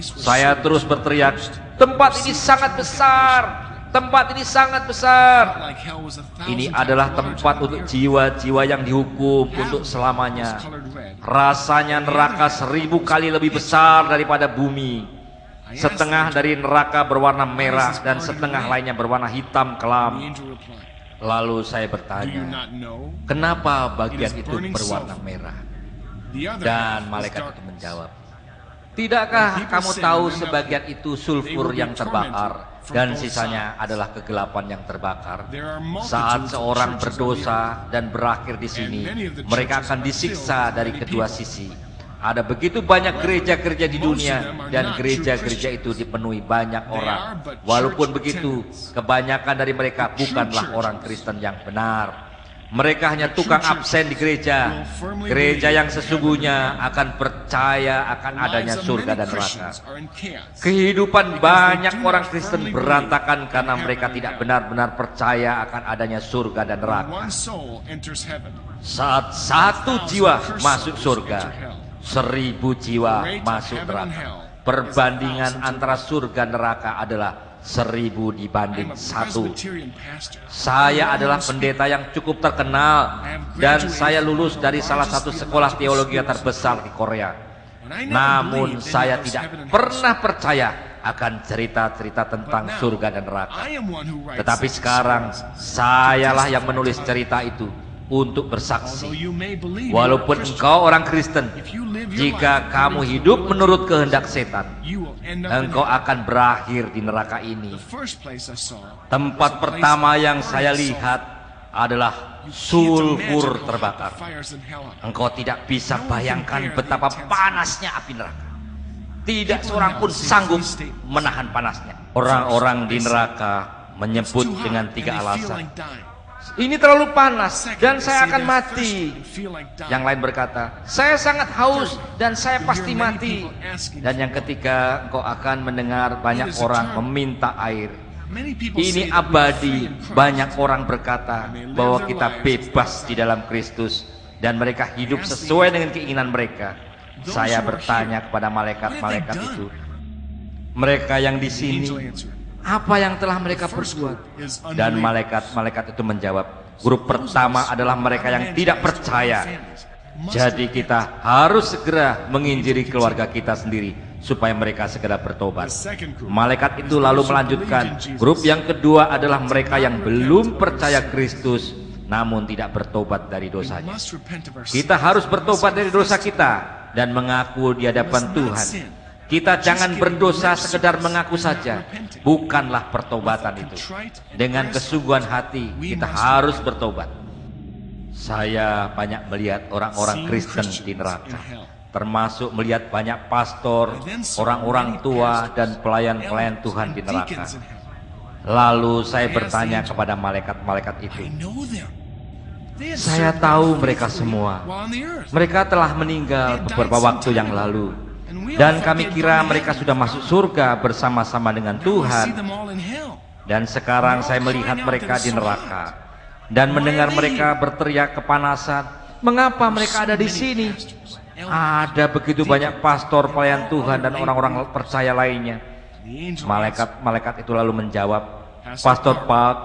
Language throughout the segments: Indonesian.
Saya terus berteriak, tempat ini sangat besar, tempat ini sangat besar. Ini adalah tempat untuk jiwa-jiwa yang dihukum untuk selamanya. Rasanya neraka 1000 kali lebih besar daripada bumi. Setengah dari neraka berwarna merah dan setengah lainnya berwarna hitam kelam. Lalu saya bertanya, kenapa bagian itu berwarna merah? Dan malaikat itu menjawab, tidakkah kamu tahu sebagian itu sulfur yang terbakar dan sisanya adalah kegelapan yang terbakar? Saat seorang berdosa dan berakhir di sini, mereka akan disiksa dari kedua sisi. Ada begitu banyak gereja-gereja di dunia dan gereja-gereja itu dipenuhi banyak orang. Walaupun begitu, kebanyakan dari mereka bukanlah orang Kristen yang benar. Mereka hanya tukang absen di gereja. Gereja yang sesungguhnya akan percaya akan adanya surga dan neraka. Kehidupan banyak orang Kristen berantakan karena mereka tidak benar-benar percaya akan adanya surga dan neraka. Saat satu jiwa masuk surga, 1000 jiwa masuk neraka. Perbandingan antara surga neraka adalah 1000 dibanding 1. Saya adalah pendeta yang cukup terkenal dan saya lulus dari salah satu sekolah teologi yang terbesar di Korea. Namun saya tidak pernah percaya akan cerita-cerita tentang surga dan neraka. Tetapi sekarang sayalah yang menulis cerita itu untuk bersaksi. Walaupun engkau orang Kristen, jika kamu hidup menurut kehendak setan, engkau akan berakhir di neraka ini. Tempat pertama yang saya lihat adalah sulfur terbakar. Engkau tidak bisa bayangkan betapa panasnya api neraka. Tidak seorang pun sanggup menahan panasnya. Orang-orang di neraka menyebut dengan 3 alasan. Ini terlalu panas dan saya akan mati. Yang lain berkata, saya sangat haus dan saya pasti mati. Dan yang ketiga, engkau akan mendengar banyak orang meminta air. Ini abadi. Banyak orang berkata bahwa kita bebas di dalam Kristus dan mereka hidup sesuai dengan keinginan mereka. Saya bertanya kepada malaikat-malaikat itu, mereka yang di sini, apa yang telah mereka perbuat? Dan malaikat-malaikat itu menjawab, grup pertama adalah mereka yang tidak percaya. Jadi kita harus segera menginjili keluarga kita sendiri supaya mereka segera bertobat. Malaikat itu lalu melanjutkan, grup yang kedua adalah mereka yang belum percaya Kristus namun tidak bertobat dari dosanya. Kita harus bertobat dari dosa kita dan mengaku di hadapan Tuhan. Kita jangan berdosa sekedar mengaku saja. Bukanlah pertobatan itu. Dengan kesungguhan hati kita harus bertobat. Saya banyak melihat orang-orang Kristen di neraka, termasuk melihat banyak pastor, orang-orang tua dan pelayan-pelayan Tuhan di neraka. Lalu saya bertanya kepada malaikat-malaikat itu, saya tahu mereka semua. Mereka telah meninggal beberapa waktu yang lalu. Dan kami kira mereka sudah masuk surga bersama-sama dengan Tuhan. Dan sekarang saya melihat mereka di neraka dan mendengar mereka berteriak kepanasan, mengapa mereka ada di sini? Ada begitu banyak pastor, pelayan Tuhan dan orang-orang percaya lainnya. Malaikat-malaikat itu lalu menjawab, Pastor Park,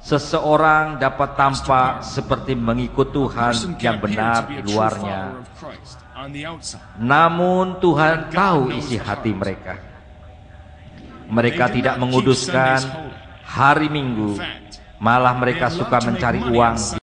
seseorang dapat tampak seperti mengikut Tuhan yang benar di luarnya, namun Tuhan tahu isi hati mereka. Mereka tidak menguduskan hari Minggu, malah mereka suka mencari uang